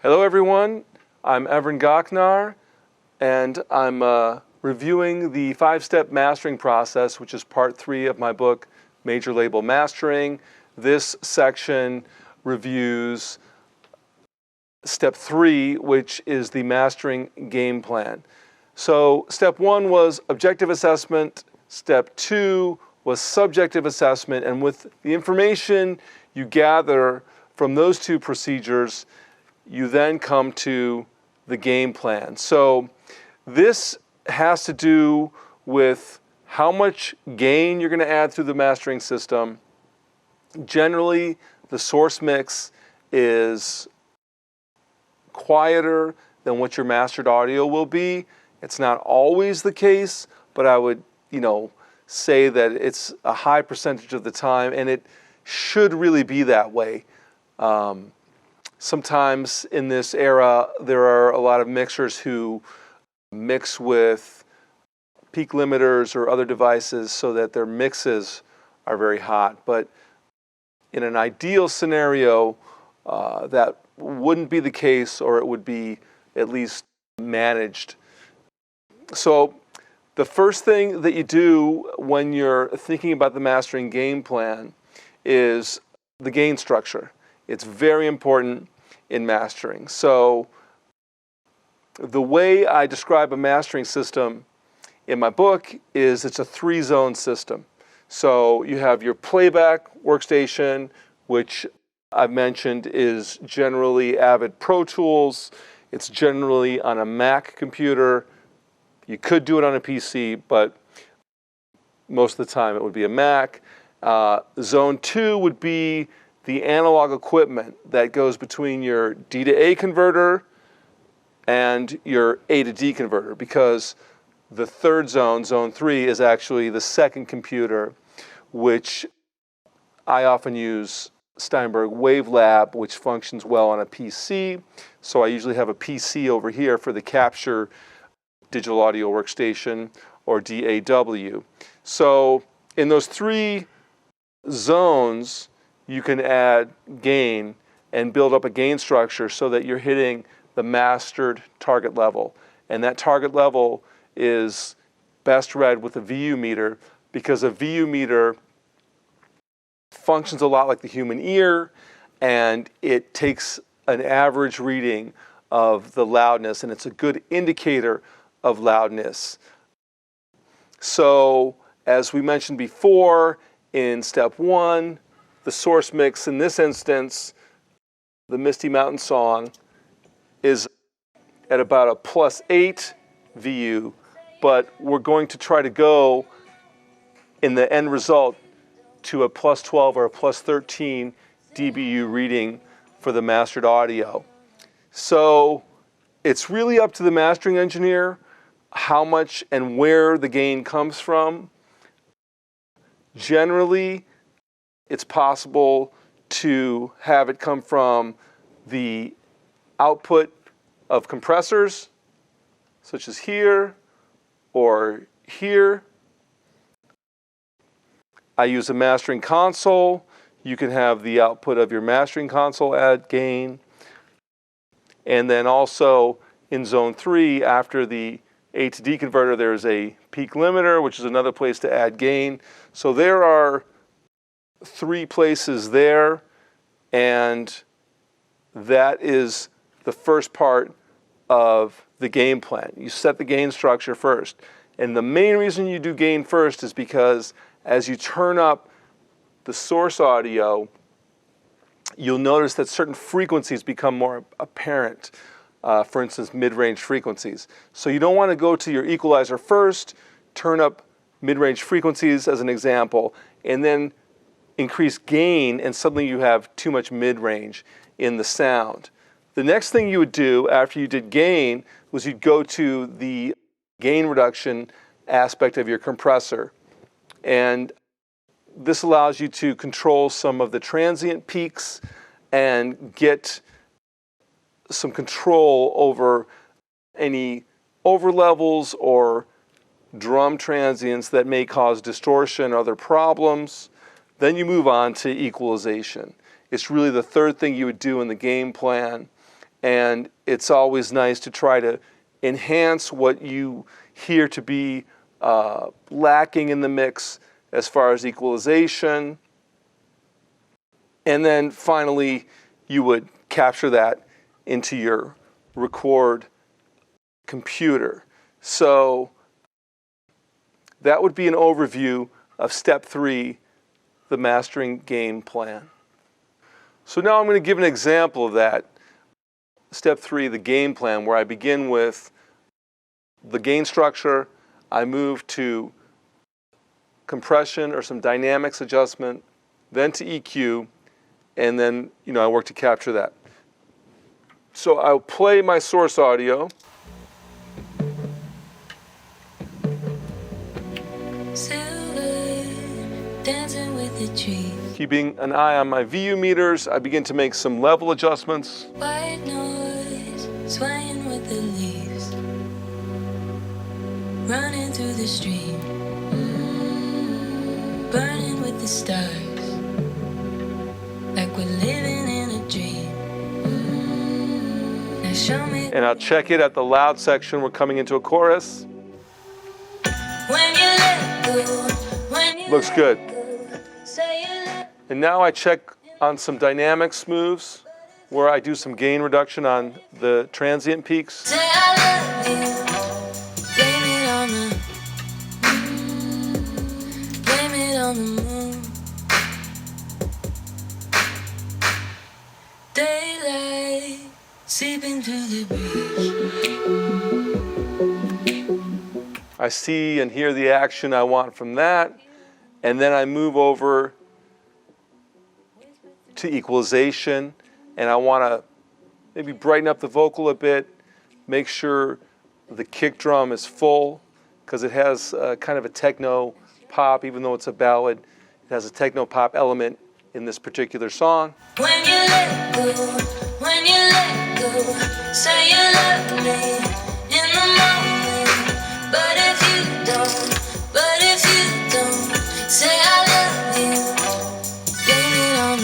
Hello everyone, I'm Evren Gachnar, and I'm reviewing the 5-step mastering process, which is part 3 of my book, Major Label Mastering. This section reviews step 3, which is the mastering game plan. So step 1 was objective assessment, step 2 was subjective assessment, and with the information you gather from those two procedures, you then come to the game plan. So this has to do with how much gain you're going to add through the mastering system. Generally, the source mix is quieter than what your mastered audio will be. It's not always the case, but I would, say that it's a high percentage of the time, and it should really be that way. Sometimes in this era, there are a lot of mixers who mix with peak limiters or other devices so that their mixes are very hot. But in an ideal scenario, that wouldn't be the case, or it would be at least managed. So the first thing that you do when you're thinking about the mastering game plan is the gain structure. It's very important in mastering. So the way I describe a mastering system in my book is it's a 3-zone system. So you have your playback workstation, which I've mentioned is generally Avid Pro Tools. It's generally on a Mac computer. You could do it on a PC, but most of the time it would be a Mac. Zone 2 would be the analog equipment that goes between your D to A converter and your A to D converter, because the third zone, zone 3, is actually the second computer, which I often use Steinberg WaveLab, which functions well on a PC. So I usually have a PC over here for the capture digital audio workstation, or DAW. So in those 3 zones, you can add gain and build up a gain structure so that you're hitting the mastered target level. And that target level is best read with a VU meter, because a VU meter functions a lot like the human ear, and it takes an average reading of the loudness, and it's a good indicator of loudness. So as we mentioned before, in step 1, the source mix in this instance, the Misty Mountain Song, is at about a +8 VU, but we're going to try to go in the end result to a +12 or a +13 dBu reading for the mastered audio. So it's really up to the mastering engineer how much and where the gain comes from. Generally, it's possible to have it come from the output of compressors, such as here or here. I use a mastering console. You can have the output of your mastering console add gain. And then also in zone 3, after the A to D converter, there's a peak limiter, which is another place to add gain. So there are 3 places there, and that is the first part of the game plan. You set the gain structure first. And the main reason you do gain first is because as you turn up the source audio, you'll notice that certain frequencies become more apparent. For instance, mid-range frequencies. So you don't want to go to your equalizer first, turn up mid-range frequencies as an example, and then increase gain, and suddenly you have too much mid-range in the sound. The next thing you would do after you did gain was you'd go to the gain reduction aspect of your compressor. And this allows you to control some of the transient peaks and get some control over any overlevels or drum transients that may cause distortion or other problems. Then you move on to equalization. It's really the third thing you would do in the game plan. and it's always nice to try to enhance what you hear to be lacking in the mix as far as equalization. And then finally, you would capture that into your record computer. So that would be an overview of step 3, the mastering game plan. So now I'm going to give an example of that. Step 3, the game plan, where I begin with the gain structure, I move to compression or some dynamics adjustment, then to EQ, and then I work to capture that. So I'll play my source audio. Dancing with the trees. Keeping an eye on my VU meters, I begin to make some level adjustments. White noise, swaying with the leaves, running through the stream, burning with the stars, like we're living in a dream. Now show me. And I'll check it at the loud section. We're coming into a chorus. When you let go, when you Looks let good. go, say you let And now I check on some dynamics moves where I do some gain reduction on the transient peaks. say I love you. Blame it on the blame it on the moon. Daylight seeping through the breeze. I see and hear the action I want from that. And then I move over to equalization, and I want to maybe brighten up the vocal a bit, make sure the kick drum is full, because it has kind of a techno pop, even though it's a ballad. It has a techno pop element in this particular song. When you let go, when you let go, say you love me in the moment. But if you don't, say I love you. Blame it on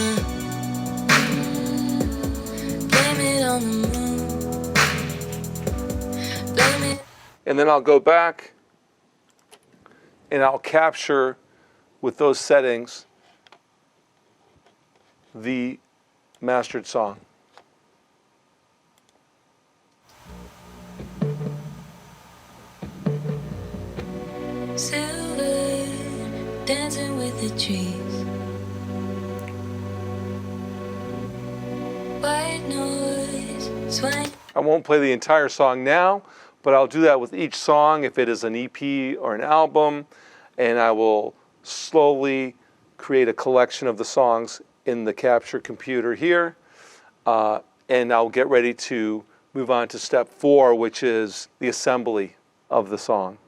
the moon. Blame it. And then I'll go back and I'll capture with those settings the mastered song. Silver, dancing with the trees. White noise, swaying. I won't play the entire song now, but I'll do that with each song if it is an EP or an album, and I will slowly create a collection of the songs in the capture computer here, and I'll get ready to move on to step 4, which is the assembly of the song.